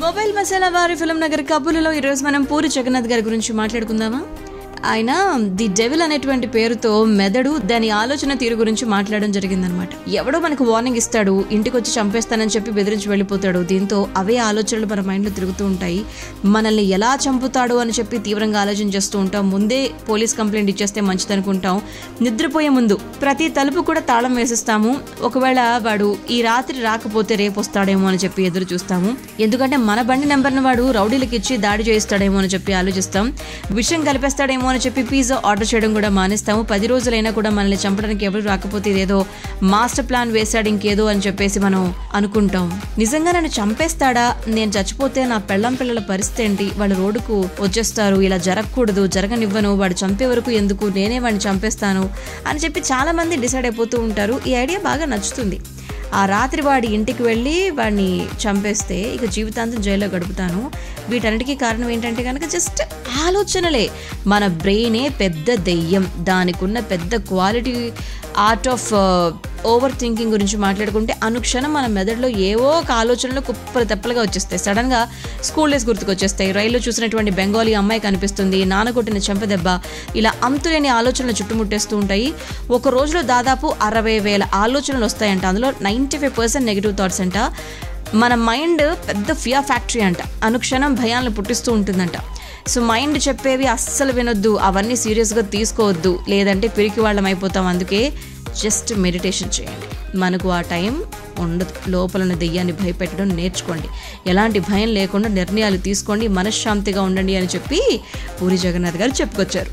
Mobile masala వారి film Nagar కబుర్లలో ఈరోజు మనం పూరి జగన్నాథ్ గారి గురించి మాట్లాడుకుందామా. ఆయన ది డెవిల్ అనేటువంటి పేరుతో మెదడు దాని ఆలోచన తీరు గురించి మాట్లాడడం జరిగిందనమాట. ఎవడో మనకు వార్నింగ్ ఇస్తాడు, ఇంటికి వచ్చి చంపేస్తానని చెప్పి బెదిరించి వెళ్ళిపోతాడు. దీంతో అవే ఆలోచనలు మన మైండ్లో తిరుగుతూ ఉంటాయి. మనల్ని ఎలా చంపుతాడు అని చెప్పి తీవ్రంగా ఆలోచన చేస్తూ ఉంటాం. ముందే పోలీస్ కంప్లైంట్ ఇచ్చేస్తే మంచిది అనుకుంటాం. నిద్రపోయే ముందు ప్రతి తలుపు కూడా తాళం వేసిస్తాము. ఒకవేళ వాడు ఈ రాత్రి రాకపోతే రేపు వస్తాడేమో అని చెప్పి ఎదురు చూస్తాము. ఎందుకంటే మన బండి నెంబర్ని వాడు రౌడీలకు ఇచ్చి దాడి చేయిస్తాడేమో అని చెప్పి ఆలోచిస్తాం. విషయం కలిపేస్తాడేమో అని చెప్పి పిజ్జా ఆర్డర్ చేయడం కూడా మానేస్తాము. 10 రోజులైనా కూడా మనల్ని చంపడానికి ఎవరు రాకపోతే ఇదేదో మాస్టర్ ప్లాన్ వేశాడు ఇంకేదో అని చెప్పేసి మనం అనుకుంటాం. నిజంగా నన్ను చంపేస్తాడా, నేను చచ్చిపోతే నా పెళ్ళం పిల్లల పరిస్థితి ఏంటి, వాళ్ళు రోడ్డుకు వచ్చేస్తారు, ఇలా జరగకూడదు, జరగనివ్వను, వాడు చంపే వరకు ఎందుకు, నేనే వాడిని చంపేస్తాను అని చెప్పి చాలా మంది డిసైడ్ అయిపోతూ ఉంటారు. ఈ ఐడియా బాగా నచ్చుతుంది. ఆ రాత్రి వాడి ఇంటికి వెళ్ళి వాడిని చంపేస్తే ఇక జీవితాంతం జైల్లో గడుపుతాను. వీటన్నిటికీ కారణం ఏంటంటే కనుక జస్ట్ ఆలోచనలే. మన బ్రెయినే పెద్ద దెయ్యం. దానికి ఉన్న పెద్ద quality art of over thinking గురించి మాట్లాడుకుంటే అనుక్షణం మన మెదడులో ఏవో ఒక ఆలోచనలు కుప్పలు తెప్పలుగా వచ్చేస్తాయి. సడన్గా స్కూల్ డేస్ గుర్తుకొచ్చేస్తాయి. రైల్లో చూసినటువంటి బెంగాలీ అమ్మాయి కనిపిస్తుంది, నాన్న కొట్టిన చెంపదెబ్బ, ఇలా అంతులేని ఆలోచనలు చుట్టుముట్టేస్తూ ఉంటాయి. ఒక రోజులో దాదాపు 60,000 ఆలోచనలు వస్తాయంట. అందులో 95% నెగిటివ్ థాట్స్ అంట. మన మైండ్ పెద్ద ఫియర్ ఫ్యాక్టరీ అంట. అనుక్షణం భయాలను పుట్టిస్తూ ఉంటుందంట. సో మైండ్ చెప్పేవి అస్సలు వినొద్దు, అవన్నీ సీరియస్గా తీసుకోవద్దు, లేదంటే పిరికి వాళ్ళం అయిపోతాం. అందుకే జస్ట్ మెడిటేషన్ చేయండి. మనకు ఆ టైం ఉండదు. లోపల దెయ్యాన్ని భయపెట్టడం నేర్చుకోండి. ఎలాంటి భయం లేకుండా నిర్ణయాలు తీసుకోండి, మనశ్శాంతిగా ఉండండి అని చెప్పి పూరి జగన్నాథ్ గారు చెప్పుకొచ్చారు.